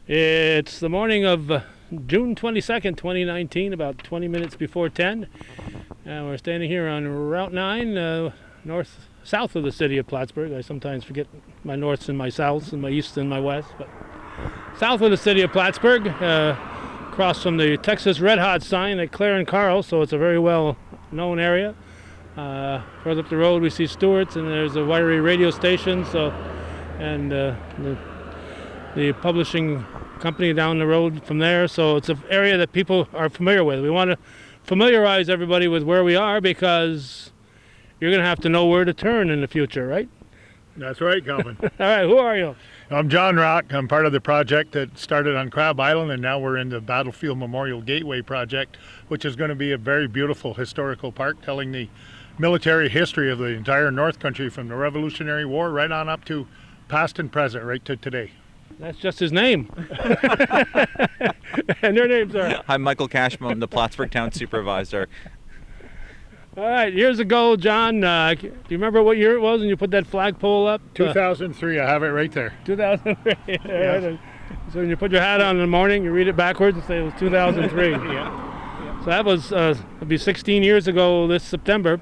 It's the morning of June 22nd, 2019, about 20 minutes before 10. And we're standing here on Route 9, south of the city of Plattsburgh. I sometimes forget my norths and my souths and my easts and my wests. But south of the city of Plattsburgh, across from the Texas Red Hot sign at Clare and Carl, so it's a very well-known area. Further up the road we see Stewart's, and there's a wiry radio station, and the publishing company down the road from there. So it's an area that people are familiar with. We want to familiarize everybody with where we are, because you're going to have to know where to turn in the future, right? That's right, Calvin. All right, who are you? I'm John Rock. I'm part of the project that started on Crab Island, and now we're in the Battlefield Memorial Gateway project, which is going to be a very beautiful historical park telling the military history of the entire North Country from the Revolutionary War right on up to past and present, right to today. That's just his name. And their names are? I'm Michael Cashman, I'm the Plattsburgh Town Supervisor. All right, years ago, John, do you remember what year it was when you put that flagpole up? 2003, I have it right there. 2003. Yes. So when you put your hat on in the morning, you read it backwards and say it was 2003. Yeah. So that was, it'll be 16 years ago this September.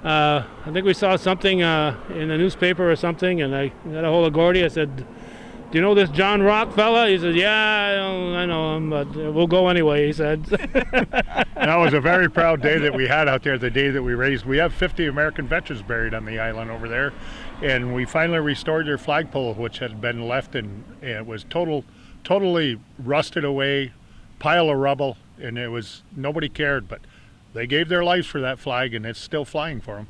I think we saw something in the newspaper or something, and I got a hold of Gordy. I said, "Do you know this John Rock fella?" He said, "Yeah, I know him, but we'll go anyway," he said. That was a very proud day that we had out there, the day that we raised. We have 50 American veterans buried on the island over there, and we finally restored their flagpole, which had been left, and it was totally rusted away, pile of rubble, and it was, nobody cared, but they gave their lives for that flag, and it's still flying for them.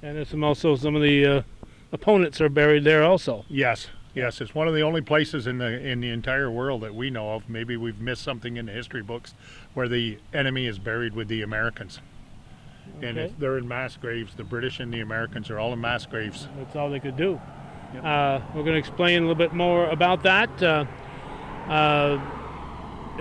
And there's also some of the opponents are buried there also. Yes, it's one of the only places in the entire world that we know of. Maybe we've missed something in the history books where the enemy is buried with the Americans. Okay. And they're in mass graves. The British and the Americans are all in mass graves. That's all they could do. Yep. We're going to explain a little bit more about that.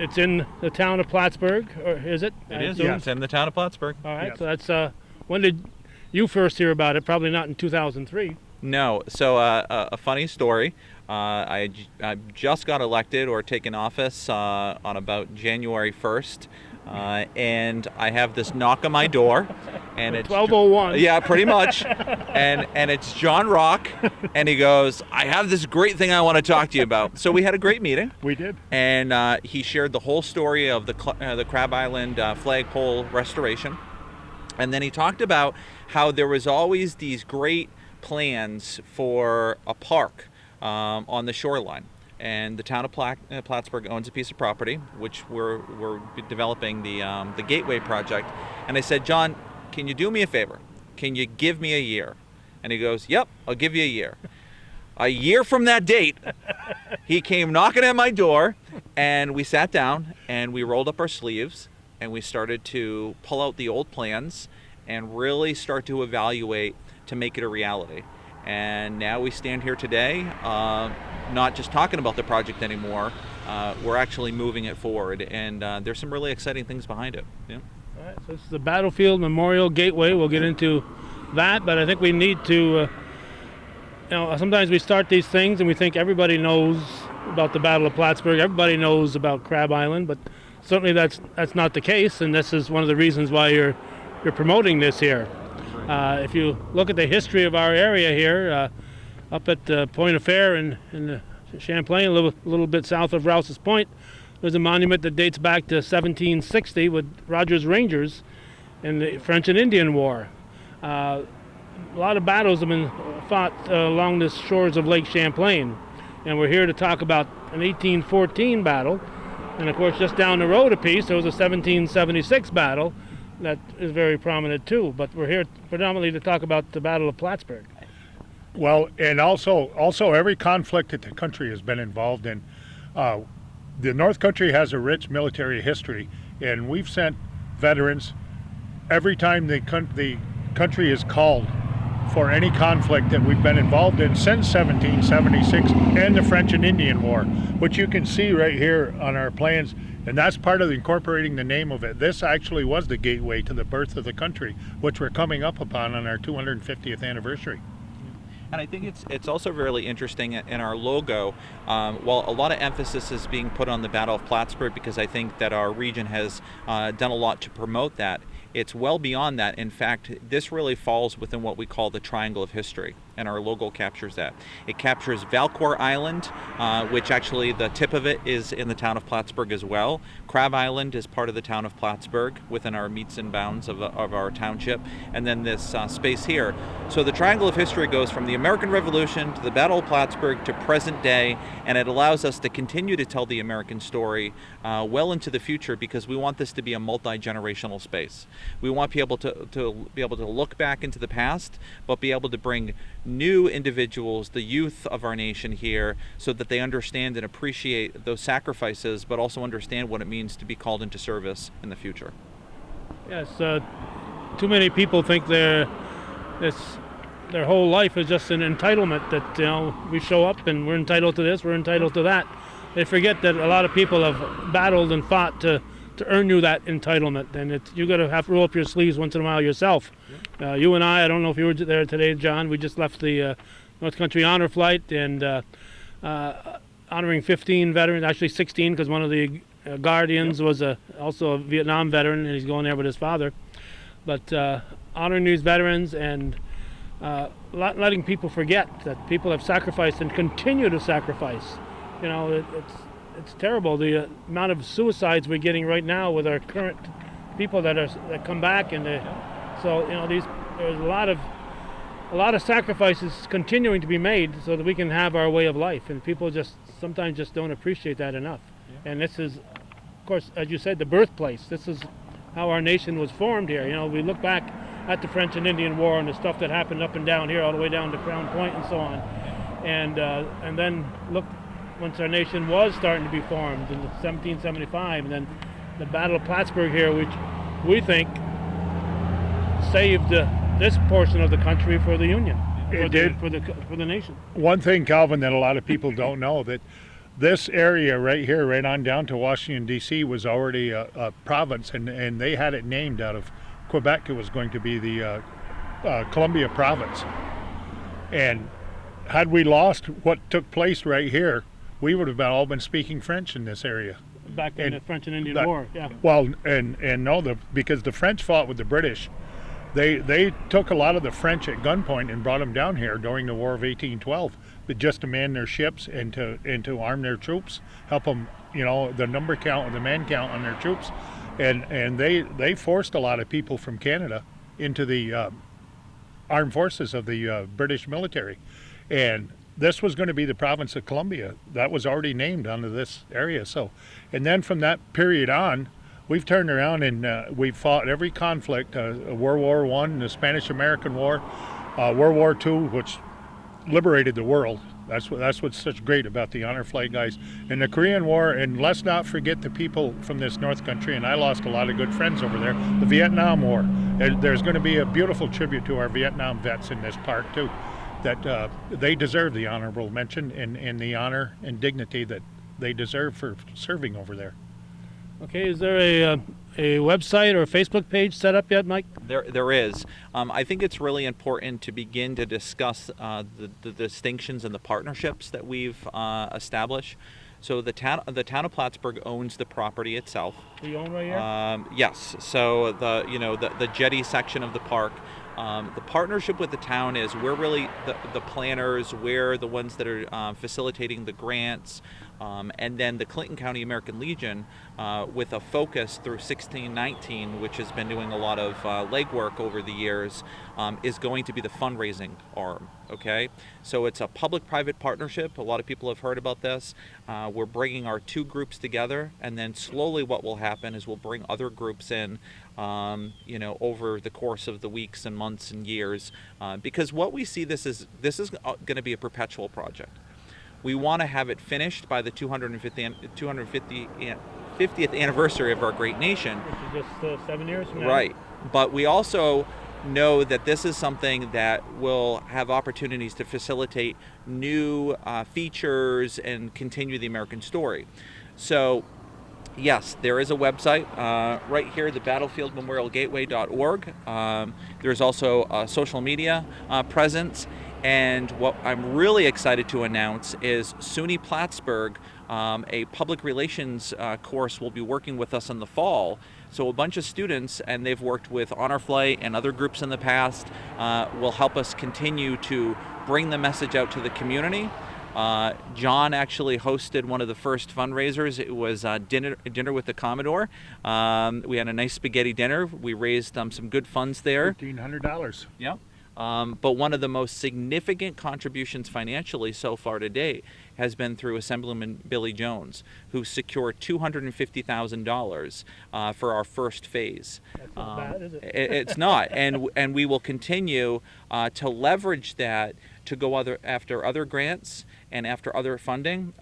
It's in the town of Plattsburgh, or is it? It is, Yes. it's in the town of Plattsburgh. All right, Yes. so that's, when did you first hear about it? Probably not in 2003. No, so a funny story. I just got elected or taken office on about January 1st, and I have this knock on my door, and it's 12:01. Yeah, pretty much, and it's John Rock, and he goes, "I have this great thing I want to talk to you about." So we had a great meeting. We did. And he shared the whole story of the Crab Island flagpole restoration, and then he talked about how there was always these great plans for a park on the shoreline, and the town of Plattsburgh owns a piece of property which we're developing the Gateway project. And I said, "John, can you do me a favor? Can you give me a year?" And he goes, "Yep, I'll give you a year." A year from that date, he came knocking at my door, and we sat down and we rolled up our sleeves and we started to pull out the old plans and really start to evaluate to make it a reality. And now we stand here today, not just talking about the project anymore, we're actually moving it forward, and there's some really exciting things behind it. Yeah. All right, so this is the Battlefield Memorial Gateway. We'll get into that, but I think we need to, sometimes we start these things and we think everybody knows about the Battle of Plattsburgh, everybody knows about Crab Island, but certainly that's not the case, and this is one of the reasons why you're promoting this here. If you look at the history of our area here, up at Point of Fair in Champlain, a little bit south of Rouse's Point, there's a monument that dates back to 1760 with Rogers Rangers in the French and Indian War. A lot of battles have been fought along the shores of Lake Champlain, and we're here to talk about an 1814 battle, and of course just down the road a piece there was a 1776 battle that is very prominent too, but we're here predominantly to talk about the Battle of Plattsburgh. Well, and also every conflict that the country has been involved in. The North Country has a rich military history, and we've sent veterans every time the country is called for any conflict that we've been involved in since 1776 and the French and Indian War, which you can see right here on our plans. And that's part of incorporating the name of it. This actually was the gateway to the birth of the country, which we're coming up upon on our 250th anniversary. And I think it's also really interesting in our logo. While a lot of emphasis is being put on the Battle of Plattsburgh, because I think that our region has done a lot to promote that, it's well beyond that. In fact, this really falls within what we call the triangle of history, and our logo captures that. It captures Valcour Island, which actually the tip of it is in the town of Plattsburgh as well. Crab Island is part of the town of Plattsburgh within our meets and bounds of our township, and then this space here. So the triangle of history goes from the American Revolution to the Battle of Plattsburgh to present day, and it allows us to continue to tell the American story well into the future, because we want this to be a multi-generational space. We want people to be able to look back into the past, but be able to bring new individuals, the youth of our nation here, so that they understand and appreciate those sacrifices, but also understand what it means to be called into service in the future. Yes, too many people think their whole life is just an entitlement, that we show up and we're entitled to this, we're entitled to that. They forget that a lot of people have battled and fought to earn you that entitlement, and you got to have to roll up your sleeves once in a while yourself. You and I don't know if you were there today, John, we just left the North Country Honor Flight, and honoring 15 veterans, actually 16, because one of the guardians was also a Vietnam veteran, and he's going there with his father. But honoring these veterans and letting people forget that people have sacrificed and continue to sacrifice. It's terrible, the amount of suicides we're getting right now with our current people that come back, and there's a lot of sacrifices continuing to be made so that we can have our way of life, and people sometimes just don't appreciate that enough. Yeah. And this is, of course, as you said, the birthplace. This is how our nation was formed here. We look back at the French and Indian War and the stuff that happened up and down here, all the way down to Crown Point and so on, and then look. Once our nation was starting to be formed in 1775, and then the Battle of Plattsburgh here, which we think saved this portion of the country for the Union, for the nation. One thing, Calvin, that a lot of people don't know, that this area right here, right on down to Washington, D.C., was already a province, and they had it named out of Quebec. It was going to be the Columbia province. And had we lost what took place right here, we would have all been speaking French in this area. Back in the French and Indian War, yeah. Well, because the French fought with the British, they took a lot of the French at gunpoint and brought them down here during the War of 1812, but just to man their ships and to arm their troops, help them, the number count, the man count on their troops, and they forced a lot of people from Canada into the armed forces of the British military, and this was going to be the province of Columbia. That was already named onto this area. So, and then from that period on, we've turned around and we've fought every conflict: World War I, the Spanish-American War, World War II, which liberated the world. That's what's such great about the Honor Flight guys, and the Korean War. And let's not forget the people from this North Country. And I lost a lot of good friends over there. The Vietnam War. There's going to be a beautiful tribute to our Vietnam vets in this park too. That they deserve the honorable mention and the honor and dignity that they deserve for serving over there. Okay, is there a website or a Facebook page set up yet, Mike? There is. I think it's really important to begin to discuss the distinctions and the partnerships that we've established. So the town of Plattsburgh owns the property itself. We own right here? Yes. So the jetty section of the park. The partnership with the town is we're really the planners, we're the ones that are facilitating the grants, and then the Clinton County American Legion, with a focus through 1619, which has been doing a lot of legwork over the years, is going to be the fundraising arm. Okay, so it's a public-private partnership. A lot of people have heard about this. We're bringing our two groups together, and then slowly what will happen is we'll bring other groups in, over the course of the weeks and months and years, because what we see this is going to be a perpetual project. We want to have it finished by the 250th anniversary of our great nation. Which is just 7 years from now. Right, but we also know that this is something that will have opportunities to facilitate new features and continue the American story. So yes, there is a website right here, the battlefieldmemorialgateway.org. There's also a social media presence, And what I'm really excited to announce is SUNY Plattsburgh, a public relations course, will be working with us in the fall. So a bunch of students, and they've worked with Honor Flight and other groups in the past, will help us continue to bring the message out to the community. John actually hosted one of the first fundraisers. It was dinner with the Commodore. We had a nice spaghetti dinner. We raised some good funds there. $1,500. Yeah. But one of the most significant contributions financially so far to date has been through Assemblyman Billy Jones, who secured $250,000 for our first phase. That's not bad, is it? It's not, and we will continue to leverage that to go after other grants and after other funding.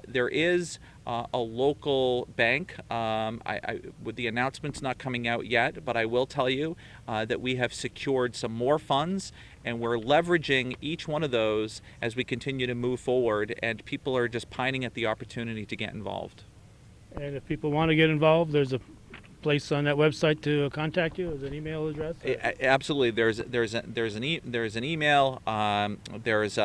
There is a local bank. With the announcements not coming out yet, but I will tell you that we have secured some more funds, and we're leveraging each one of those as we continue to move forward, and people are just pining at the opportunity to get involved. And if people want to get involved, there's a place on that website to contact you. Is an email address? Absolutely. There's an email. There's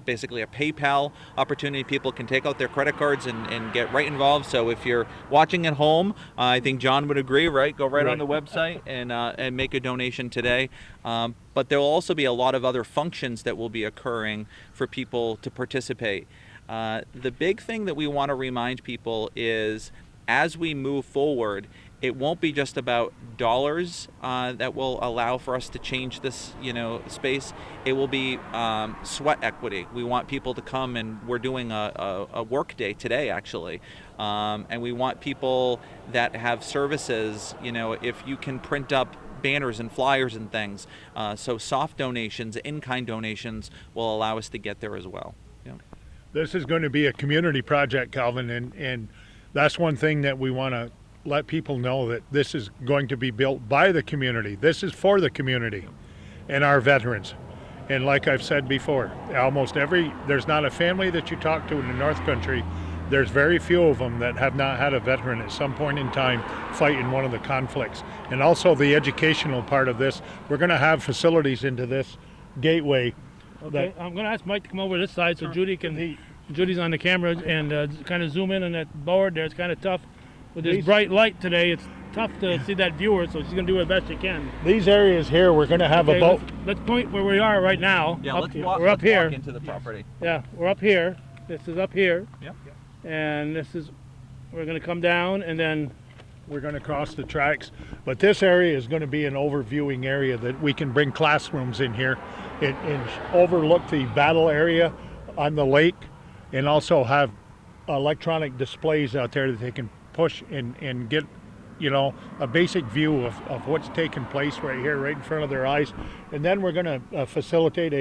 basically a PayPal opportunity. People can take out their credit cards and get right involved. So if you're watching at home, I think John would agree, right? Go right on the website and make a donation today. But there will also be a lot of other functions that will be occurring for people to participate. The big thing that we want to remind people is, as we move forward, it won't be just about dollars that will allow for us to change this, space. It will be sweat equity. We want people to come, and we're doing a work day today, actually. And we want people that have services, if you can print up banners and flyers and things. So soft donations, in-kind donations will allow us to get there as well. Yeah. This is going to be a community project, Calvin, and that's one thing that we want to let people know, that this is going to be built by the community. This is for the community and our veterans. And like I've said before, there's not a family that you talk to in the North Country, there's very few of them that have not had a veteran at some point in time fight in one of the conflicts. And also the educational part of this, we're going to have facilities into this gateway. Okay, I'm going to ask Mike to come over this side so Judy can. Judy's on the camera and kind of zoom in on that board there. It's kind of tough with this bright light today. It's tough to see that viewer, so she's going to do the best she can. These areas here, we're going to have a boat. Let's point where we are right now. Yeah, we're up here. Walk into the property. Yeah, we're up here. This is up here. Yeah. And we're going to come down, and then we're going to cross the tracks. But this area is going to be an overviewing area that we can bring classrooms in here and overlook the battle area on the lake, and also have electronic displays out there that they can push and get, a basic view of what's taking place right here, right in front of their eyes. And then we're going to facilitate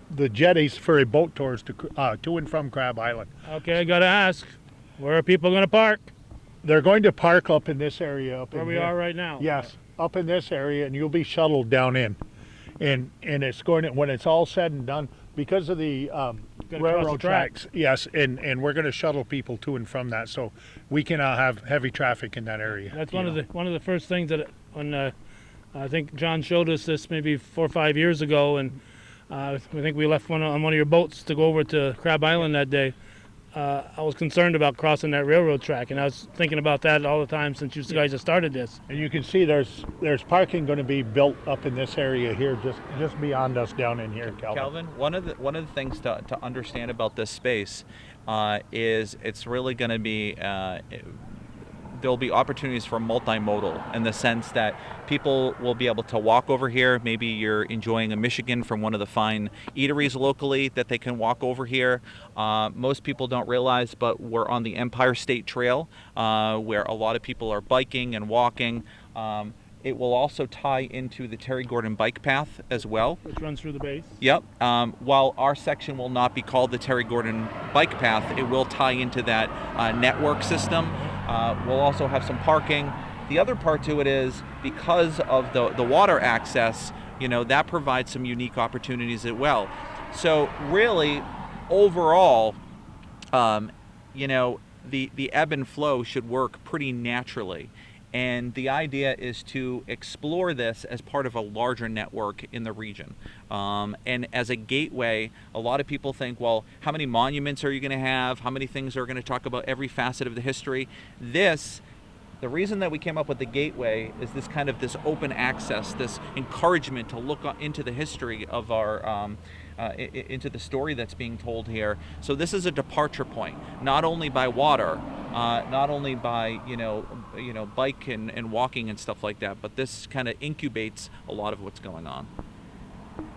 the jetties for a boat tours to and from Crab Island. Okay, I got to ask, where are people going to park? They're going to park up in this area up where in we here. are right now. Yes, up in this area, and you'll be shuttled down in. And it's going to, when it's all said and done, because of the railroad tracks, yes, and we're going to shuttle people to and from that, so we can have heavy traffic in that area. That's one of the first things that when I think John showed us this maybe 4 or 5 years ago, and I think we left on one of your boats to go over to Crab Island that day. I was concerned about crossing that railroad track, and I was thinking about that all the time since you guys have started this. And you can see there's parking going to be built up in this area here, just beyond us down in here, Calvin. One of the things to understand about this space is it's really going to be there'll be opportunities for multimodal, in the sense that people will be able to walk over here. Maybe you're enjoying a Michigan from one of the fine eateries locally, that they can walk over here. Most people don't realize, but we're on the Empire State Trail, where a lot of people are biking and walking. It will also tie into the Terry Gordon bike path as well, which runs through the base. Yep. While our section will not be called the Terry Gordon bike path, it will tie into that network system. We'll also have some parking. The other part to it is, because of the water access, that provides some unique opportunities as well. So really, overall, the ebb and flow should work pretty naturally. And the idea is to explore this as part of a larger network in the region. And as a gateway, a lot of people think, well, how many monuments are you going to have? How many things are going to talk about every facet of the history? The reason that we came up with the gateway is this open access, this encouragement to look into the history of our into the story that's being told here. So this is a departure point, not only by water, not only by bike and walking and stuff like that, but this kind of incubates a lot of what's going on.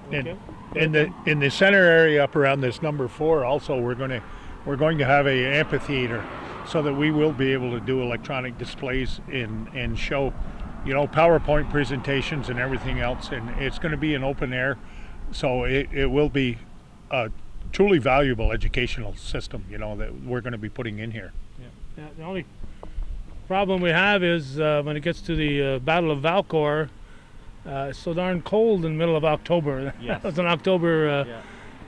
Okay. In the center area up around this number 4, also we're going to have a amphitheater, so that we will be able to do electronic displays and show, PowerPoint presentations and everything else. And it's going to be an open air, so it will be a truly valuable educational system, that we're going to be putting in here. Yeah, the only problem we have is when it gets to the Battle of Valcour, it's so darn cold in the middle of October. Yes. It was an October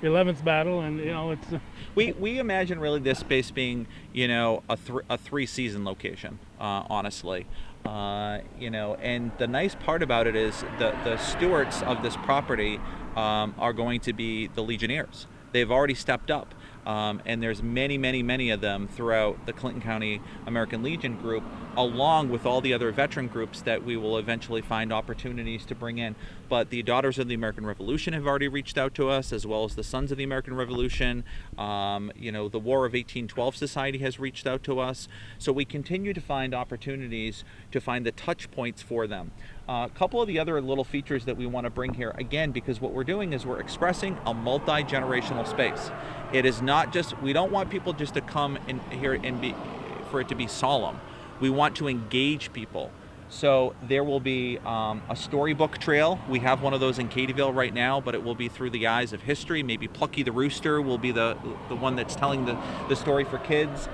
11th battle, and it's We imagine really this space being, a 3-season location, honestly. And the nice part about it is the stewards of this property are going to be the Legionnaires. They've already stepped up. And there's many of them throughout the Clinton County American Legion group, along with all the other veteran groups that we will eventually find opportunities to bring in. But the Daughters of the American Revolution have already reached out to us, as well as the Sons of the American Revolution. The War of 1812 Society has reached out to us. So we continue to find opportunities to find the touch points for them. A couple of the other little features that we want to bring here, again, because what we're doing is we're expressing a multi-generational space. It is not just, we don't want people just to come in here and for it to be solemn. We want to engage people. So there will be a storybook trail. We have one of those in Cadyville right now, but it will be through the eyes of history. Maybe Plucky the Rooster will be the one that's telling the story for kids.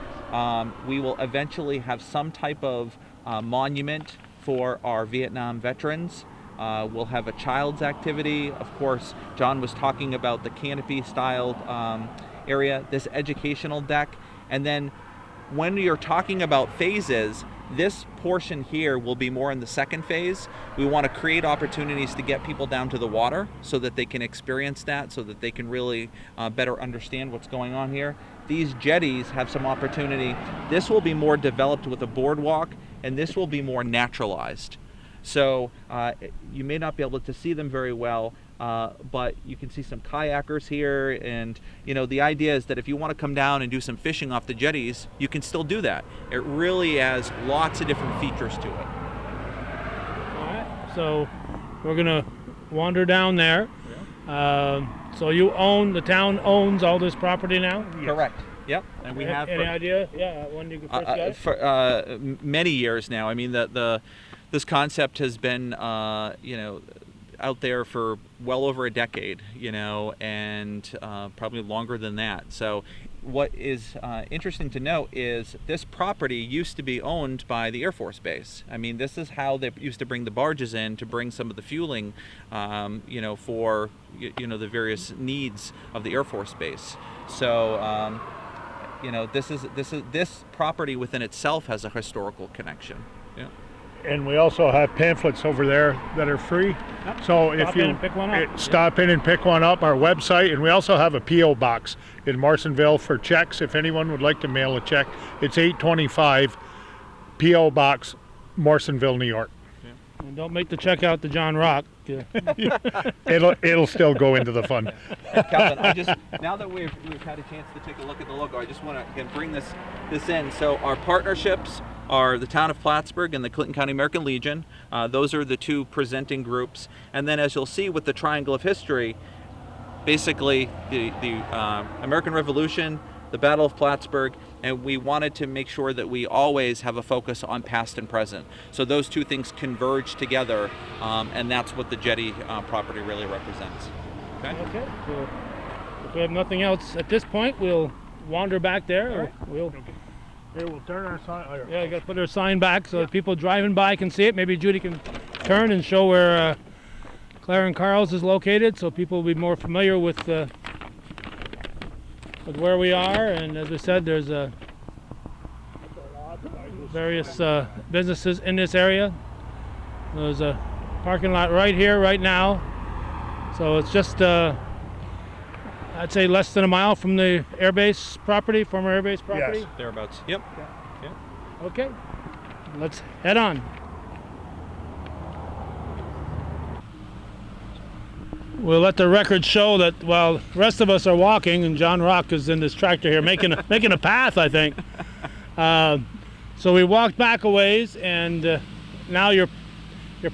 We will eventually have some type of monument for our Vietnam veterans. We'll have a child's activity. Of course, John was talking about the canopy-styled area, this educational deck. And then when you're talking about phases, this portion here will be more in the second phase. We want to create opportunities to get people down to the water so that they can experience that, so that they can really better understand what's going on here. These jetties have some opportunity. This will be more developed with a boardwalk, and this will be more naturalized. So you may not be able to see them very well, but you can see some kayakers here, and the idea is that if you want to come down and do some fishing off the jetties, you can still do that. It really has lots of different features to it. all right. So we're gonna wander down there. So the town owns all this property now? Correct. Yep. And we have any idea? Yeah, when you first got it? for many years now. I mean, this concept has been out there for well over a decade, and probably longer than that. So what is interesting to note is this property used to be owned by the Air Force Base. I mean, this is how they used to bring the barges in to bring some of the fueling, for the various needs of the Air Force Base. So this property within itself has a historical connection. Yeah. And we also have pamphlets over there that are free. Yep. So Stop if in you and pick one up. stop in and pick one up, our website, and we also have a P.O. box in Morrisonville for checks. If anyone would like to mail a check, it's 825 P.O. Box, Morrisonville, New York. And don't make the check out to John Rock. It'll still go into the fund. Calvin, now that we've had a chance to take a look at the logo, I just want to bring this in. So our partnerships are the town of Plattsburgh and the Clinton County American Legion. Those are the two presenting groups. And then as you'll see with the Triangle of History, basically the American Revolution, the Battle of Plattsburgh, and we wanted to make sure that we always have a focus on past and present. So those two things converge together, and that's what the jetty property really represents. Okay? Okay. So if we have nothing else at this point, we'll wander back there. Or we'll Here, we'll turn our sign. Yeah, you got to put our sign back so that people driving by can see it. Maybe Judy can turn and show where Claire and Carl's is located, so people will be more familiar with where we are. And as I said, there's a various businesses in this area. There's a parking lot right here, right now. So it's just, I'd say less than a mile from the airbase property, former airbase property. Yes. Thereabouts. Yep. Okay, let's head on. We'll let the record show that while the rest of us are walking, and John Rock is in this tractor here making making a path, I think. So we walked back a ways, and now your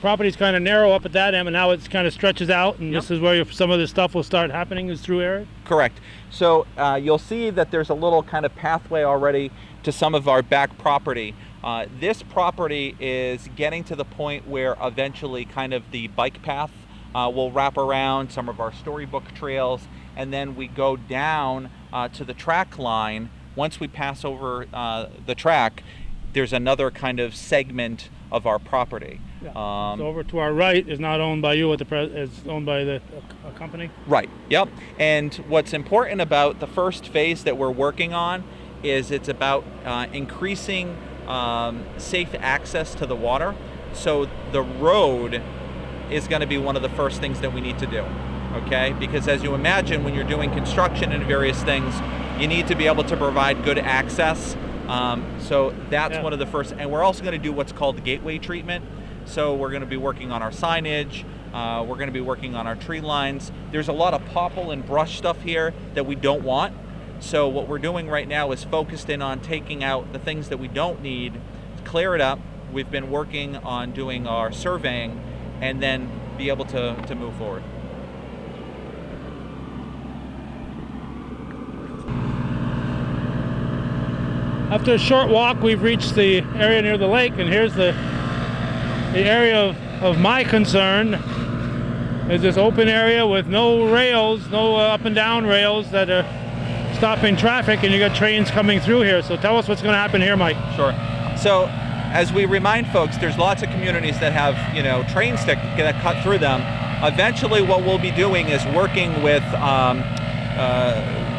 property's kind of narrow up at that end, and now it kind of stretches out, and this is where some of this stuff will start happening, is through area. Correct. So you'll see that there's a little kind of pathway already to some of our back property. This property is getting to the point where eventually kind of the bike path will wrap around some of our storybook trails, and then we go down to the track line. Once we pass over the track, there's another kind of segment of our property. So over to our right is not owned by you, it's owned by a company? Right, yep. And what's important about the first phase that we're working on is it's about increasing safe access to the water. So the road is going to be one of the first things that we need to do, okay? Because as you imagine, when you're doing construction and various things, you need to be able to provide good access. So that's one of the first, and we're also going to do what's called the gateway treatment. So we're going to be working on our signage, we're going to be working on our tree lines. There's a lot of popple and brush stuff here that we don't want. So what we're doing right now is focused in on taking out the things that we don't need, clear it up. We've been working on doing our surveying, and then be able to move forward. After a short walk, we've reached the area near the lake, and here's the area of my concern. Is this open area with no rails, no up and down rails that are stopping traffic, and you got trains coming through here. So tell us what's going to happen here, Mike. Sure. So as we remind folks, there's lots of communities that have, trains that cut through them. Eventually what we'll be doing is working with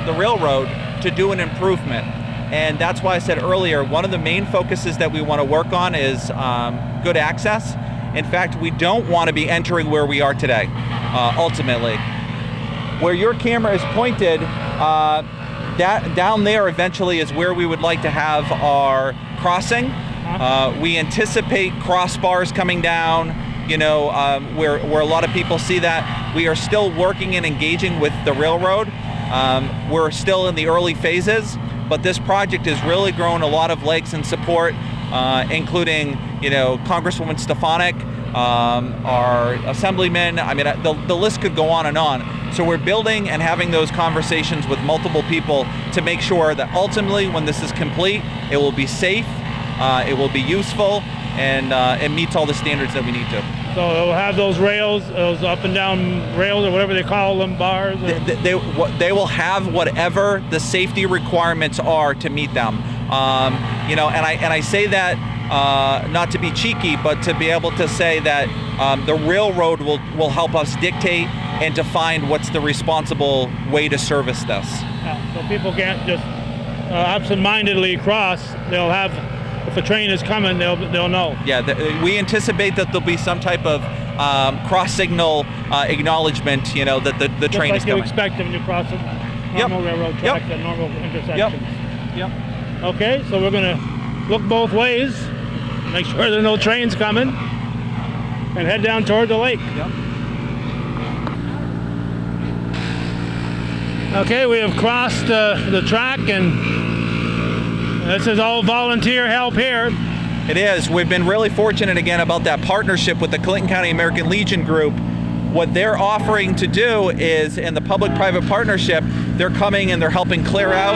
the railroad to do an improvement. And that's why I said earlier, one of the main focuses that we want to work on is good access. In fact, we don't want to be entering where we are today, ultimately. Where your camera is pointed, that down there eventually is where we would like to have our crossing. We anticipate crossbars coming down, where a lot of people see that. We are still working and engaging with the railroad. We're still in the early phases, but this project has really grown a lot of legs and support, including, Congresswoman Stefanik, our assemblyman. I mean, the list could go on and on. So we're building and having those conversations with multiple people to make sure that ultimately, when this is complete, it will be safe, it will be useful, and it meets all the standards that we need to. So they'll have those rails, those up and down rails, or whatever they call them, bars? They will have whatever the safety requirements are to meet them. And I say that not to be cheeky, but to be able to say that the railroad will help us dictate and define what's the responsible way to service this. Yeah, so people can't just absent-mindedly cross. They'll have, if a train is coming, they'll know. Yeah, we anticipate that there'll be some type of cross-signal acknowledgement, that the train is coming. Just like you expect them to cross a normal railroad track at normal intersections. Yep. Okay, so we're going to look both ways, make sure there are no trains coming, and head down toward the lake. Yep. Okay, we have crossed the track, and this is all volunteer help here. It is. We've been really fortunate again about that partnership with the Clinton County American Legion Group. What they're offering to do is, in the public-private partnership, they're coming and they're helping clear out.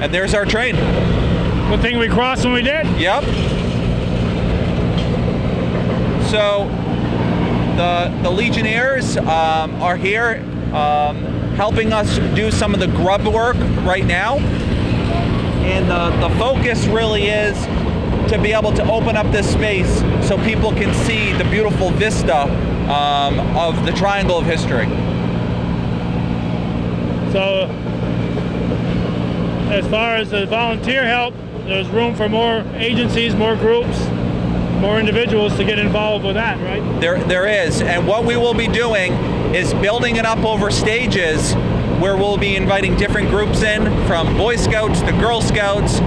And there's our train. Good thing we crossed when we did. Yep. So the Legionnaires are here helping us do some of the grub work right now. And the focus really is to be able to open up this space so people can see the beautiful vista of the Triangle of History. So as far as the volunteer help, there's room for more agencies, more groups, more individuals to get involved with that, right? There is, and what we will be doing is building it up over stages where we'll be inviting different groups in, from Boy Scouts to Girl Scouts,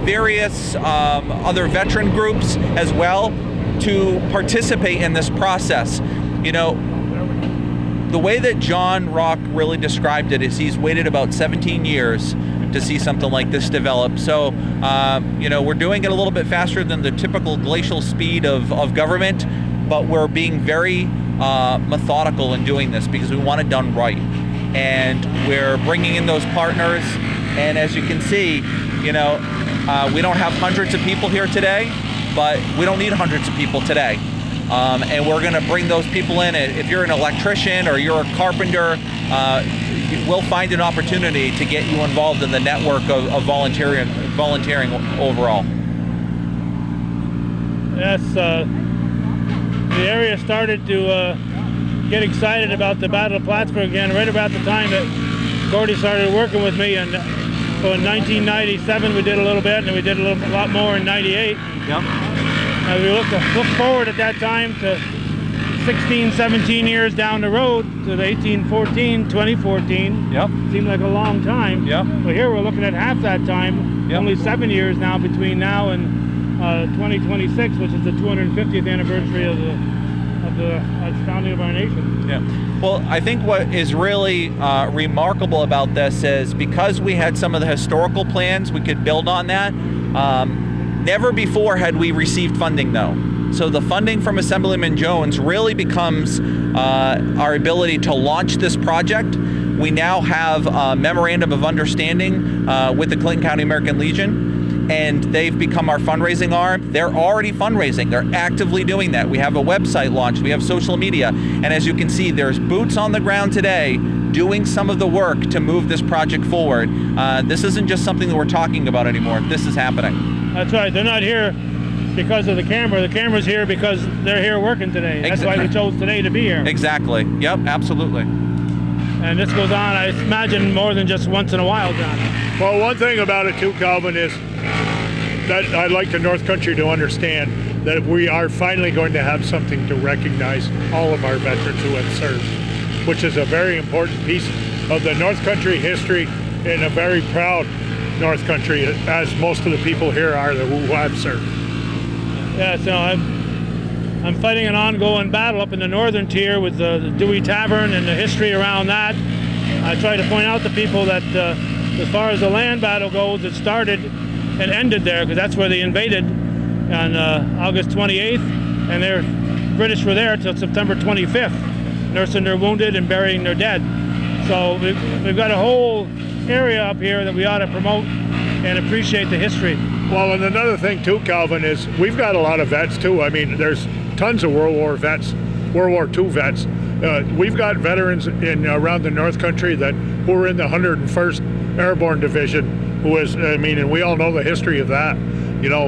various other veteran groups as well, to participate in this process. You know, the way that John Rock really described it is he's waited about 17 years to see something like this develop. So, you know, we're doing it a little bit faster than the typical glacial speed of government, but we're being very methodical in doing this because we want it done right. And we're bringing in those partners. And as you can see, you know, we don't have hundreds of people here today, but we don't need hundreds of people today. And we're going to bring those people in. If you're an electrician or you're a carpenter, we'll find an opportunity to get you involved in the network of volunteering overall. Yes, the area started to get excited about the Battle of Plattsburgh again right about the time that Gordy started working with me. And so in 1997 we did a little bit, and then we did a lot more in 98. Yep. As we look forward at that time to 16, 17 years down the road to the 2014. Yep. Seemed like a long time. Yep. But here we're looking at half that time. Yep. Only 7 years now between now and 2026, which is the 250th anniversary of the founding of our nation. Yeah. Well, I think what is really remarkable about this is because we had some of the historical plans, we could build on that. Never before had we received funding, though. So the funding from Assemblyman Jones really becomes our ability to launch this project. We now have a memorandum of understanding with the Clinton County American Legion, and they've become our fundraising arm. They're already fundraising. They're actively doing that. We have a website launched. We have social media. And as you can see, there's boots on the ground today doing some of the work to move this project forward. This isn't just something that we're talking about anymore. This is happening. That's right. They're not here because of the camera. The camera's here because they're here working today. That's why we chose today to be here. Exactly. Yep, absolutely. And this goes on, I imagine, more than just once in a while, John. Well, one thing about it too, Calvin, is that I'd like the North Country to understand that we are finally going to have something to recognize all of our veterans who have served, which is a very important piece of the North Country history, and a very proud North Country, as most of the people here are who have served. Yeah, so I'm fighting an ongoing battle up in the northern tier with the Dewey Tavern and the history around that. I try to point out to people that as far as the land battle goes, it started and ended there, because that's where they invaded on August 28th, and the British were there till September 25th, nursing their wounded and burying their dead. So we've got a whole area up here that we ought to promote and appreciate the history. Well, and another thing too, Calvin, is we've got a lot of vets too. I mean, there's tons of World War II vets. We've got veterans in around the North Country who are in the 101st Airborne Division, who is, I mean, and we all know the history of that, you know,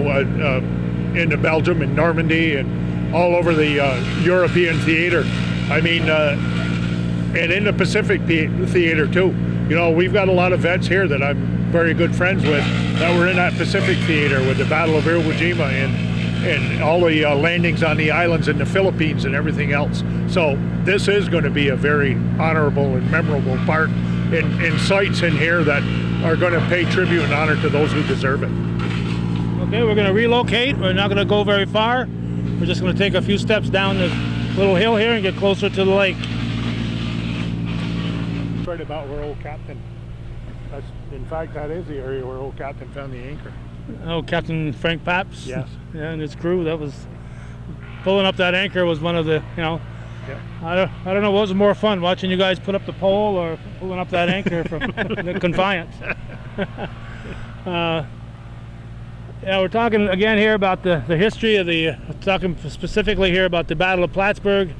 into Belgium and Normandy and all over the European theater. I mean, and in the Pacific theater too. You know, we've got a lot of vets here that I'm very good friends with that were in that Pacific theater with the Battle of Iwo Jima and all the landings on the islands in the Philippines and everything else. So this is going to be a very honorable and memorable part in sites in here that are going to pay tribute and honor to those who deserve it. Okay, we're going to relocate. We're not going to go very far. We're just going to take a few steps down this little hill here and get closer to the lake. Right about where old Captain, in fact, that is the area where old Captain found the anchor. Oh, Captain Frank Paps? Yes. Yeah, and his crew. That was, pulling up that anchor was one of the, you know, Yeah. I don't know what was more fun, watching you guys put up the pole or pulling up that anchor from the Confiance. Yeah, we're talking again here about the history of talking specifically here about the Battle of Plattsburgh,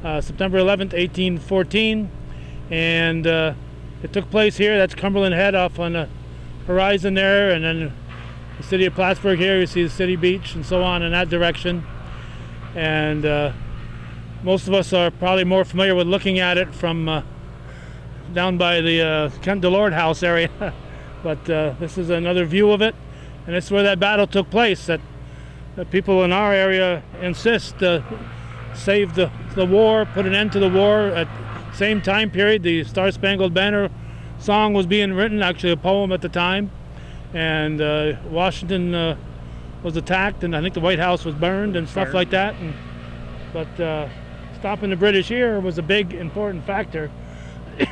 September 11th, 1814. And it took place here. That's Cumberland Head off on the horizon there, and then the city of Plattsburgh here. You see the city beach and so on in that direction. And most of us are probably more familiar with looking at it from down by the Kent Delord House area. But this is another view of it. And it's where that battle took place that people in our area insist save the war, put an end to the war. At the same time period, the Star Spangled Banner song was being written, actually a poem at the time. And Washington was attacked, and I think the White House was burned and stuff like that. But stopping the British here was a big, important factor.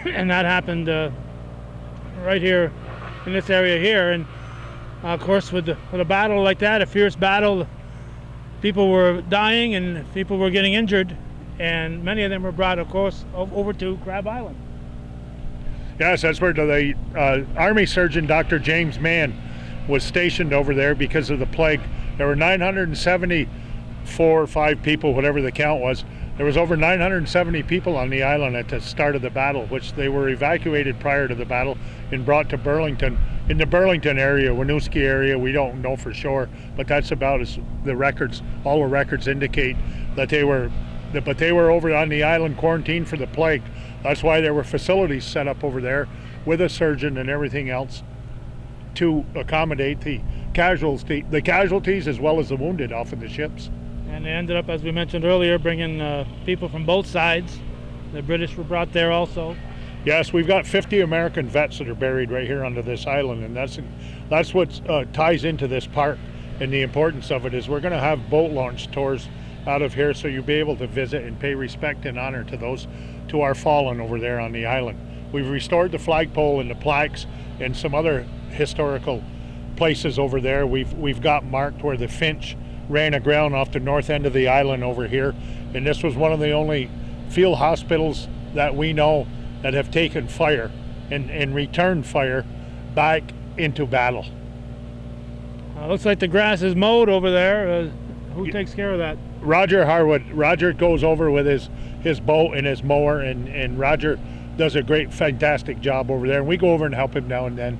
And that happened right here in this area here. And of course, with a battle like that, a fierce battle, people were dying and people were getting injured, and many of them were brought, of course, over to Crab Island. Yes, that's where the Army surgeon, Dr. James Mann, was stationed over there because of the plague. There were 974 or 5 people, whatever the count was. There was over 970 people on the island at the start of the battle, which they were evacuated prior to the battle and brought to Burlington. In the Burlington area, Winooski area, we don't know for sure, but that's about as all the records indicate that they were over on the island quarantined for the plague. That's why there were facilities set up over there with a surgeon and everything else to accommodate the casualties as well as the wounded off of the ships. And they ended up, as we mentioned earlier, bringing people from both sides. The British were brought there also. Yes, we've got 50 American vets that are buried right here onto this island, and that's what ties into this park. And the importance of it is we're going to have boat launch tours out of here, so you'll be able to visit and pay respect and honor to our fallen over there on the island. We've restored the flagpole and the plaques and some other historical places over there. We've got marked where the Finch ran aground off the north end of the island over here, and this was one of the only field hospitals that we know that have taken fire and returned fire back into battle. Looks like the grass is mowed over there. Who takes care of that? Roger Harwood. Roger goes over with his boat and his mower, and Roger does a great, fantastic job over there. And we go over and help him now and then.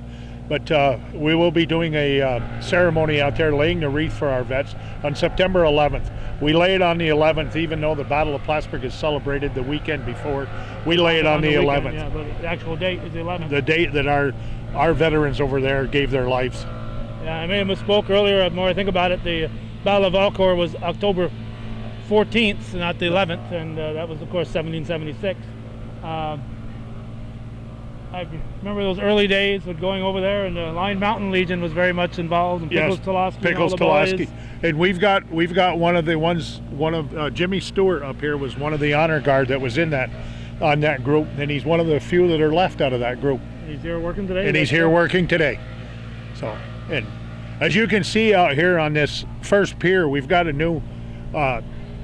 But we will be doing a ceremony out there, laying the wreath for our vets on September 11th. We lay it on the 11th, even though the Battle of Plattsburgh is celebrated the weekend before. We lay it on the 11th. Yeah, but the actual date is the 11th. The date that our veterans over there gave their lives. Yeah, I may have misspoke earlier. The more I think about it, the Battle of Valcour was October 14th, not the 11th, and that was, of course, 1776. I remember those early days with going over there, and the Line Mountain Legion was very much involved, and Pickles Tulaski, Pickles and all the boys. And we've got one of Jimmy Stewart up here was one of the honor guard that was on that group, and he's one of the few that are left out of that group. He's here working today. And he's here working today. So, and as you can see out here on this first pier, we've got a new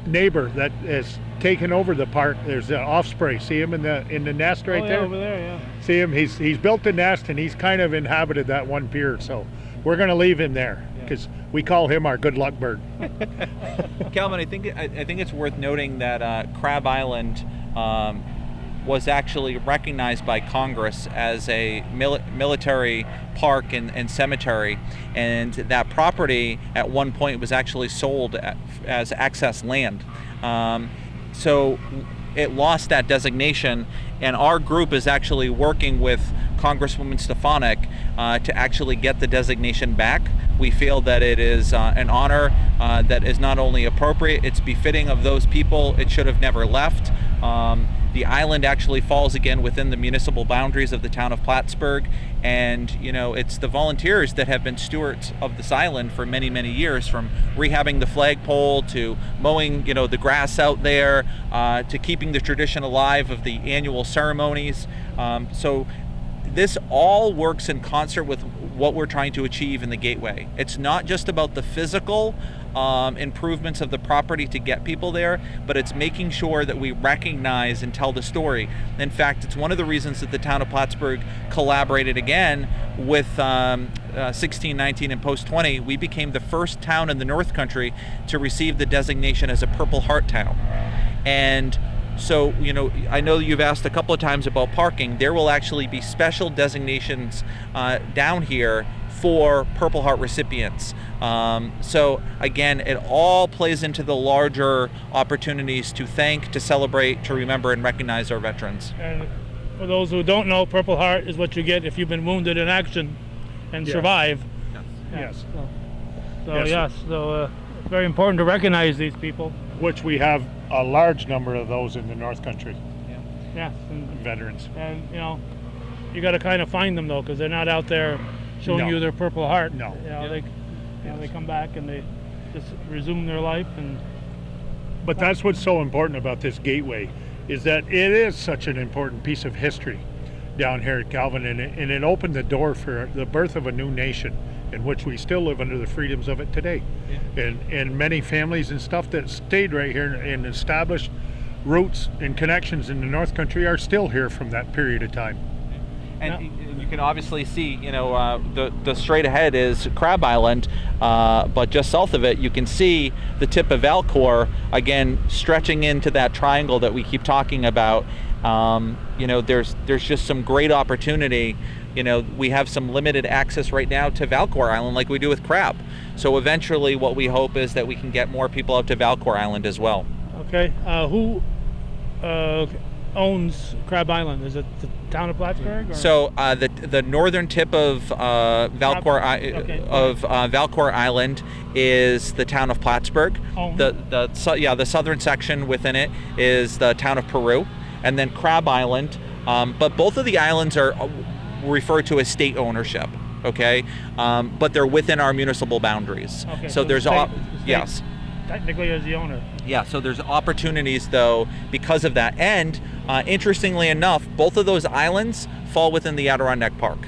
neighbor that has taken over the park. There's the Osprey. See him in the nest right there? Over there, yeah. See him? He's built the nest, and he's kind of inhabited that one pier. So we're going to leave him there because we call him our good luck bird. Calvin, I think it's worth noting that Crab Island was actually recognized by Congress as a military park and cemetery, and that property at one point was actually sold as access land. So it lost that designation, and our group is actually working with Congresswoman Stefanik to actually get the designation back. We feel that it is an honor that is not only appropriate, it's befitting of those people. It should have never left. The island actually falls again within the municipal boundaries of the town of Plattsburgh, and it's the volunteers that have been stewards of this island for many, many years, from rehabbing the flagpole to mowing the grass out there, to keeping the tradition alive of the annual ceremonies. So this all works in concert with what we're trying to achieve in the Gateway. It's not just about the physical improvements of the property to get people there, but it's making sure that we recognize and tell the story. In fact, it's one of the reasons that the town of Plattsburgh collaborated again with 1619 and Post 20. We became the first town in the North Country to receive the designation as a Purple Heart town. And so, I know you've asked a couple of times about parking. There will actually be special designations down here for Purple Heart recipients. So again, it all plays into the larger opportunities to thank, to celebrate, to remember, and recognize our veterans. And for those who don't know, Purple Heart is what you get if you've been wounded in action and survive. Yes. So Yes. yes, so it's very important to recognize these people. Which we have a large number of those in the North Country, Yes, and veterans. you got to kind of find them though, because they're not out there showing No. you their Purple Heart. No. They come back and they just resume their life and. But that's what's so important about this gateway, is that it is such an important piece of history down here at Calvin, and it opened the door for the birth of a new nation in which we still live under the freedoms of it today. And many families and stuff that stayed right here and established roots and connections in the North Country are still here from that period of time. And you can obviously see, the straight ahead is Crab Island, but just south of it, you can see the tip of Valcour, again, stretching into that triangle that we keep talking about. There's just some great opportunity. We have some limited access right now to Valcour Island like we do with Crab. So eventually what we hope is that we can get more people out to Valcour Island as well. Okay, who owns Crab Island? Is it the town of Plattsburgh? Or? So the northern tip of Valcour Valcour Island is the town of Plattsburgh. Owned. The southern section within it is the town of Peru, and then Crab Island. But both of the islands are referred to as state ownership. Okay, but they're within our municipal boundaries. Okay, so there's the state yes. Technically as the owner. Yeah, so there's opportunities though because of that. And interestingly enough, both of those islands fall within the Adirondack Park.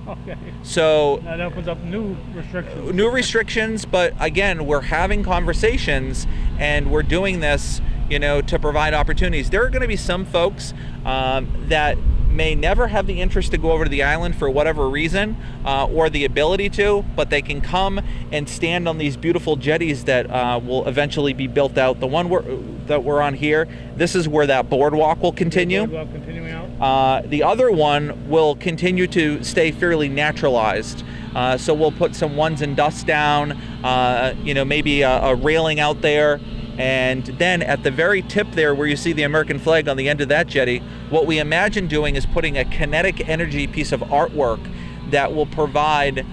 Okay. So That opens up new restrictions. new restrictions, but again, we're having conversations and we're doing this, to provide opportunities. There are going to be some folks that may never have the interest to go over to the island for whatever reason, or the ability to, but they can come and stand on these beautiful jetties that will eventually be built out. The one that we're on here, this is where that boardwalk will continue. Boardwalk continuing out. The other one will continue to stay fairly naturalized. So we'll put some ones and dust down, maybe a railing out there. And then at the very tip there where you see the American flag on the end of that jetty, what we imagine doing is putting a kinetic energy piece of artwork that will provide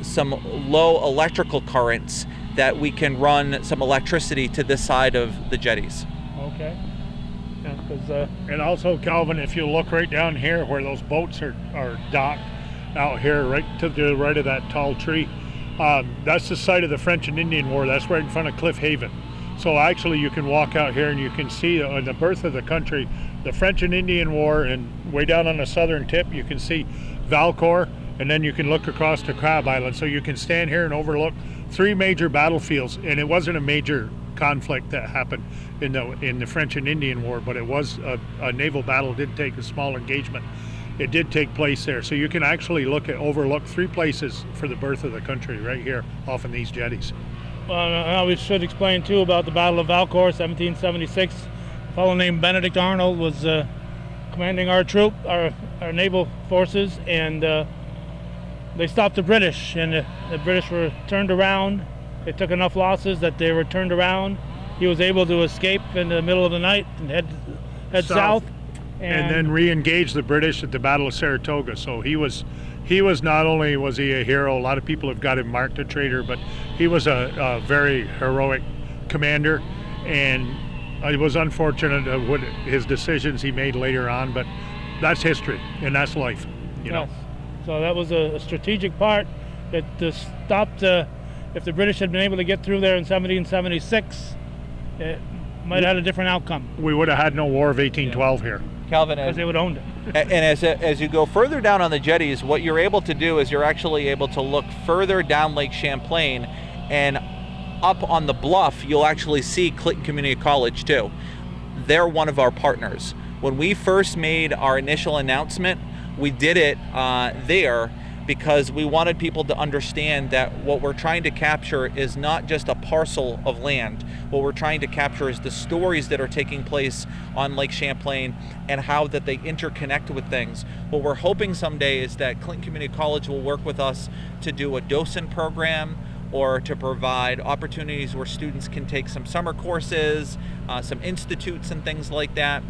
some low electrical currents that we can run some electricity to this side of the jetties. Okay. Yeah, because And also, Calvin, if you look right down here where those boats are docked out here, right to the right of that tall tree, that's the site of the French and Indian War. That's right in front of Cliff Haven. So actually you can walk out here and you can see the birth of the country, the French and Indian War, and way down on the southern tip you can see Valcour, and then you can look across to Crab Island. So you can stand here and overlook three major battlefields, and it wasn't a major conflict that happened in the French and Indian War, but it was a naval battle. Did take a small engagement. It did take place there. So you can actually overlook three places for the birth of the country right here off in these jetties. Well, we should explain too about the Battle of Valcour, 1776. A fellow named Benedict Arnold was commanding our troop, our naval forces, and they stopped the British. And the British were turned around. They took enough losses that they were turned around. He was able to escape in the middle of the night and head south. And then re-engage the British at the Battle of Saratoga. So he was not only was he a hero, a lot of people have got him marked a traitor, but he was a very heroic commander, and it was unfortunate what his decisions he made later on, but that's history and that's life, you know. So that was a strategic part that stopped. If the British had been able to get through there in 1776, it might have had a different outcome. We would have had no War of 1812 here. Calvin, because they would have owned it. And as you go further down on the jetties, what you're able to do is you're actually able to look further down Lake Champlain, and up on the bluff you'll actually see Clinton Community College too. They're one of our partners. When we first made our initial announcement, we did it there because we wanted people to understand that what we're trying to capture is not just a parcel of land. What we're trying to capture is the stories that are taking place on Lake Champlain and how that they interconnect with things. What we're hoping someday is that Clinton Community College will work with us to do a docent program or to provide opportunities where students can take some summer courses, some institutes and things like that.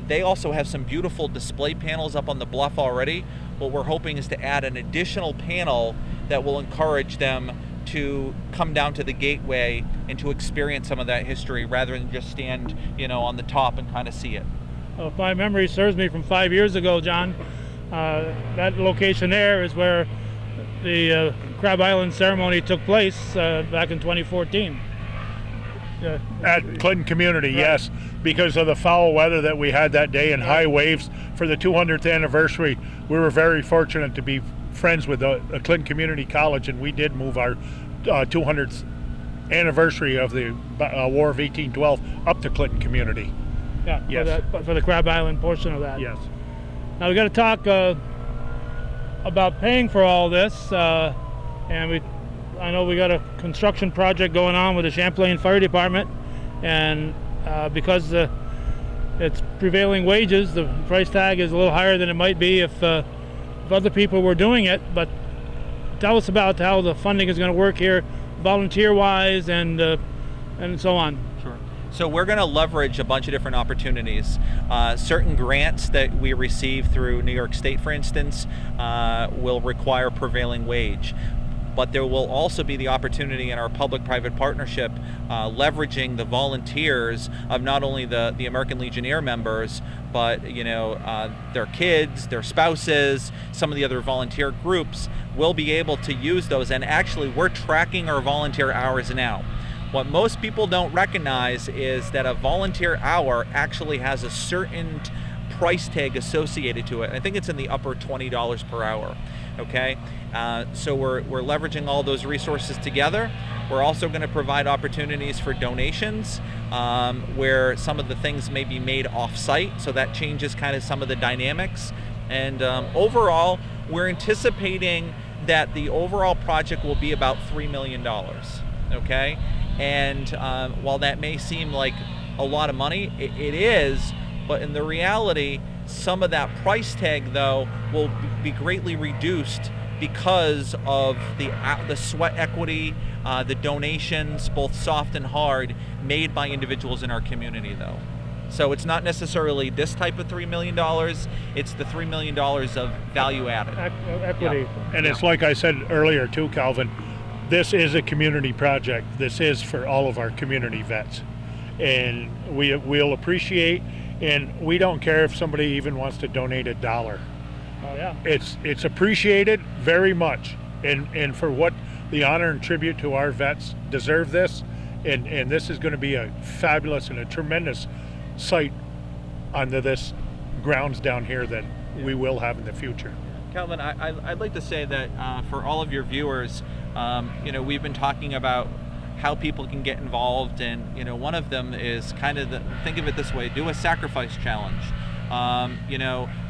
They also have some beautiful display panels up on the bluff already. What we're hoping is to add an additional panel that will encourage them to come down to the gateway and to experience some of that history rather than just stand, on the top and kind of see it. Well, if my memory serves me from 5 years ago, John, that location there is where the Crab Island ceremony took place back in 2014. At Clinton Community, Right. yes, because of the foul weather that we had that day and high waves for the 200th anniversary. We were very fortunate to be friends with Clinton Community College, and we did move our 200th anniversary of the War of 1812 up to Clinton Community. Yeah, Yes. for the Crab Island portion of that. Yes. Now we got to talk about paying for all this, and I know we got a construction project going on with the Champlain Fire Department, and because it's prevailing wages, the price tag is a little higher than it might be if other people were doing it. But tell us about how the funding is going to work here, volunteer-wise, and so on. Sure. So we're going to leverage a bunch of different opportunities. Certain grants that we receive through New York State, for instance, will require prevailing wage. But there will also be the opportunity in our public-private partnership leveraging the volunteers of not only the American Legionnaire members, but their kids, their spouses, some of the other volunteer groups will be able to use those. And actually, we're tracking our volunteer hours now. What most people don't recognize is that a volunteer hour actually has a certain price tag associated to it. I think it's in the upper $20 per hour. Okay, so we're leveraging all those resources together. We're also going to provide opportunities for donations where some of the things may be made off-site, so that changes kind of some of the dynamics. And overall, we're anticipating that the overall project will be about $3 million. Okay, and while that may seem like a lot of money, it is, but in the reality, some of that price tag, though, will be greatly reduced because of the sweat equity, the donations, both soft and hard, made by individuals in our community, though. So it's not necessarily this type of $3 million, it's the $3 million of value added. Equity. Yeah. And it's like I said earlier too, Calvin, this is a community project. This is for all of our community vets. And we'll appreciate, and we don't care if somebody even wants to donate $1. Oh yeah. It's appreciated very much, and for what the honor and tribute to our vets deserve this, and this is going to be a fabulous and a tremendous site under this grounds down here that we will have in the future. Calvin, I'd like to say that for all of your viewers, we've been talking about how people can get involved, and one of them is kind of think of it this way: do a sacrifice challenge.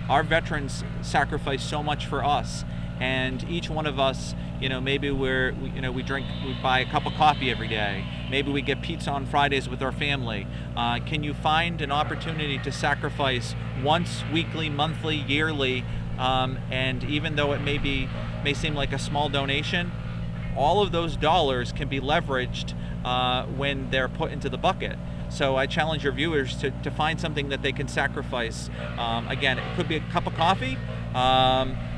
Our veterans sacrifice so much for us, and each one of us, maybe we buy a cup of coffee every day, maybe we get pizza on Fridays with our family. Can you find an opportunity to sacrifice once, weekly, monthly, yearly, and even though it may seem like a small donation, all of those dollars can be leveraged when they're put into the bucket. So I challenge your viewers to find something that they can sacrifice. Again, it could be a cup of coffee,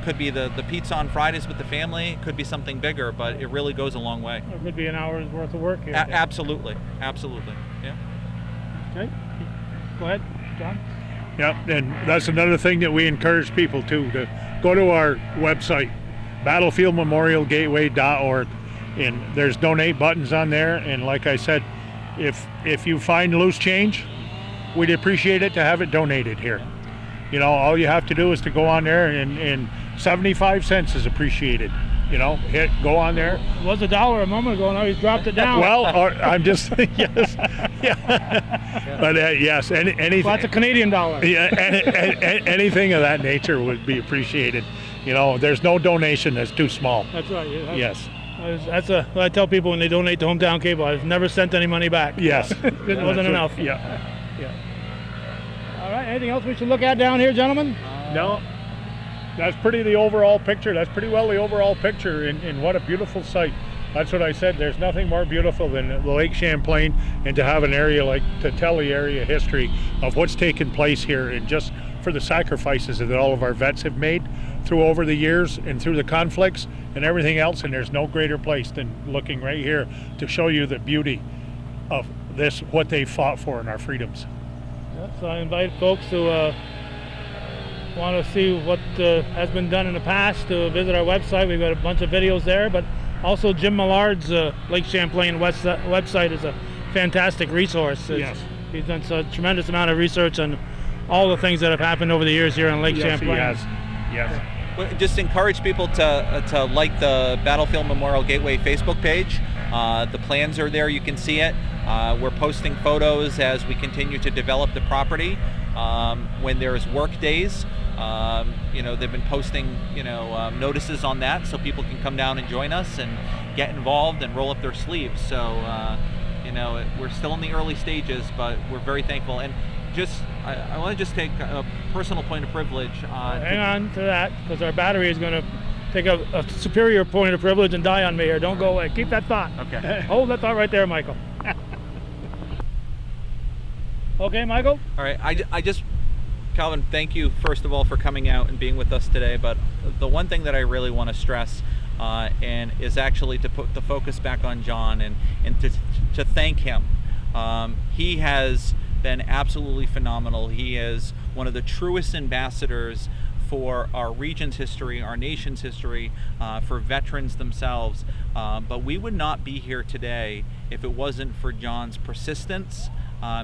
could be the pizza on Fridays with the family, it could be something bigger, but it really goes a long way. It could be an hour's worth of work here. Absolutely, yeah. Okay. Go ahead, John. Yep, and that's another thing that we encourage people to go to our website, battlefieldmemorialgateway.org, and there's donate buttons on there. And like I said, if you find loose change, we'd appreciate it to have it donated here. All you have to do is to go on there, and 75 cents is appreciated. Go on there. It was $1 a moment ago, now he's dropped it down. Well, I'm just yes, yeah. But yes, anything. Well, that's a Canadian dollar. Yeah, anything of that nature would be appreciated. There's no donation that's too small. That's right. Yes. That's what I tell people when they donate to Hometown Cable. I've never sent any money back. Yes. It wasn't enough. Yeah. All right. Anything else we should look at down here, gentlemen? No. That's pretty the overall picture. That's pretty well the overall picture, and what a beautiful site. That's what I said. There's nothing more beautiful than the Lake Champlain, and to have an area to tell the area history of what's taken place here, and just for the sacrifices that all of our vets have made through over the years and through the conflicts and everything else, and there's no greater place than looking right here to show you the beauty of this, what they fought for in our freedoms. Yeah, so I invite folks who want to see what has been done in the past to visit our website. We've got a bunch of videos there, but also Jim Millard's Lake Champlain website is a fantastic resource. Yes. He's done a tremendous amount of research on all the things that have happened over the years here in Lake Champlain. Yes, yes. Well, just encourage people to like the Battlefield Memorial Gateway Facebook page. The plans are there, you can see it. We're posting photos as we continue to develop the property. When there's work days, they've been posting, notices on that so people can come down and join us and get involved and roll up their sleeves. So, we're still in the early stages, but we're very thankful. And I want to just take a personal point of privilege. Hang on to that, because our battery is going to take a superior point of privilege and die on me here. Don't go away. Keep that thought. Okay. Hold that thought right there, Michael. Okay, Michael? All right. I just, Calvin, thank you, first of all, for coming out and being with us today. But the one thing that I really want to stress and is actually to put the focus back on John and to thank him. He has been absolutely phenomenal. He is one of the truest ambassadors for our region's history, our nation's history, for veterans themselves. But we would not be here today if it wasn't for John's persistence,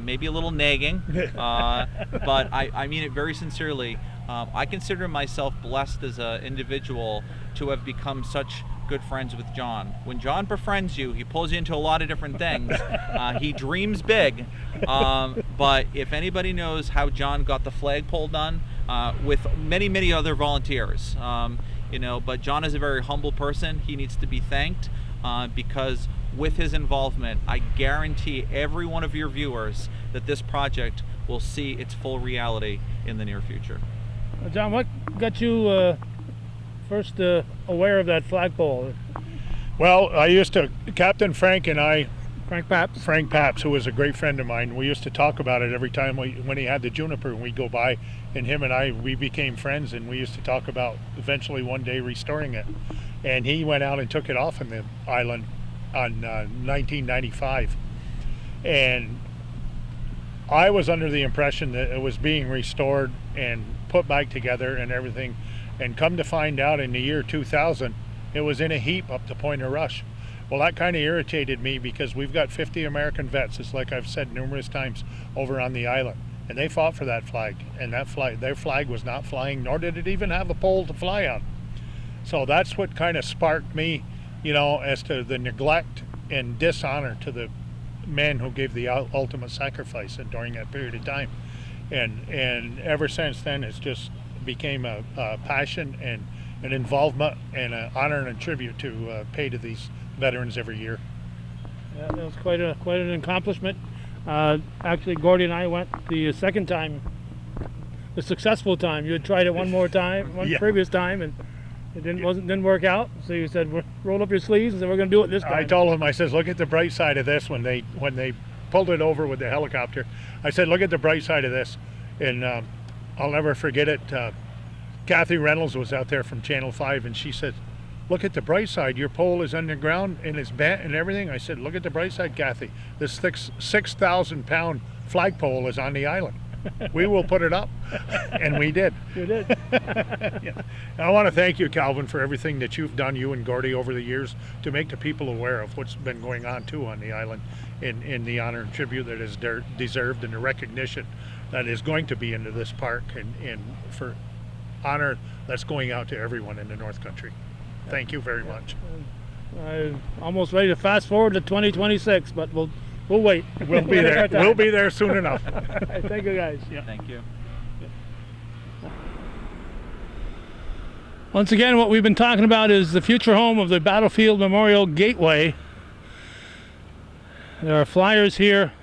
maybe a little nagging, but I mean it very sincerely. I consider myself blessed as an individual to have become such good friends with John. When John befriends you, he pulls you into a lot of different things. He dreams big, but if anybody knows how John got the flagpole done, with many other volunteers, but John is a very humble person. He needs to be thanked because with his involvement, I guarantee every one of your viewers that this project will see its full reality in the near future. John, what got you first aware of that flagpole? Well, Captain Frank and I, Frank Paps, who was a great friend of mine, we used to talk about it every time when he had the Juniper, and we'd go by, and him and I, we became friends, and we used to talk about eventually one day restoring it. And he went out and took it off on the island on 1995. And I was under the impression that it was being restored and put back together and everything. And come to find out in the year 2000, it was in a heap up to Point of Rush. Well, that kind of irritated me because we've got 50 American vets, it's like I've said numerous times, over on the island. And they fought for that flag. And their flag was not flying, nor did it even have a pole to fly on. So that's what kind of sparked me, as to the neglect and dishonor to the men who gave the ultimate sacrifice during that period of time. And ever since then, it's just became a passion and an involvement and an honor and a tribute to pay to these veterans every year. Yeah, that was quite an accomplishment. Actually, Gordy and I went the second time, the successful time. You had tried it one Yeah. previous time, and it didn't work out. So you said, roll up your sleeves and said, we're going to do it this time. I told him, I says, look at the bright side of this. When they pulled it over with the helicopter, I said, look at the bright side of this. And I'll never forget it. Kathy Reynolds was out there from Channel 5, and she said, look at the bright side. Your pole is underground and it's bent and everything. I said, look at the bright side, Kathy. This 6,000-pound flagpole is on the island. We will put it up. And we did. You did. Yeah. I want to thank you, Calvin, for everything that you've done, you and Gordy, over the years to make the people aware of what's been going on, too, on the island, in the honor and tribute that is deserved and the recognition that is going to be into this park and for honor that's going out to everyone in the North Country. Thank you very much. I'm almost ready to fast forward to 2026, but we'll wait. We'll be there. We'll be there soon enough. Thank you, guys. Yeah. Thank you. Once again, what we've been talking about is the future home of the Battlefield Memorial Gateway. There are flyers here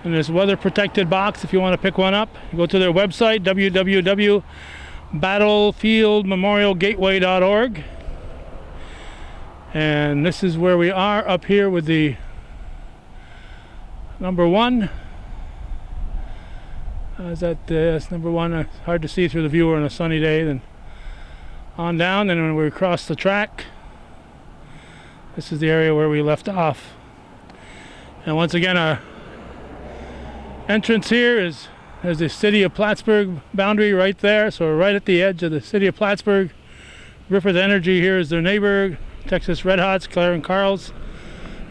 in this weather-protected box if you want to pick one up. Go to their website, www.battlefieldmemorialgateway.org. And this is where we are up here with the number one. That's number one. Hard to see through the viewer on a sunny day. Then on down, and when we cross the track, this is the area where we left off. And once again, our entrance here is there's the city of Plattsburgh boundary right there, so we're right at the edge of the city of Plattsburgh. Griffith Energy here is their neighbor, Texas Red Hots, Claire and Carl's.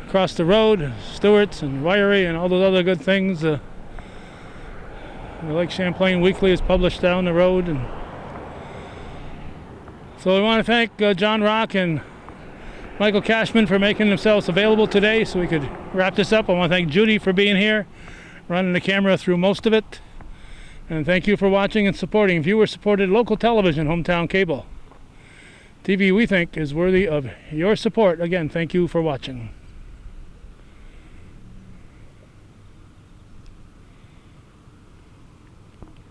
Across the road, Stewart's and Wiry and all those other good things. The Lake Champlain Weekly is published down the road. And so we want to thank John Rock and Michael Cashman for making themselves available today so we could wrap this up. I want to thank Judy for being here, running the camera through most of it. And thank you for watching and supporting viewer-supported local television, Hometown Cable. TV we think is worthy of your support. Again, thank you for watching.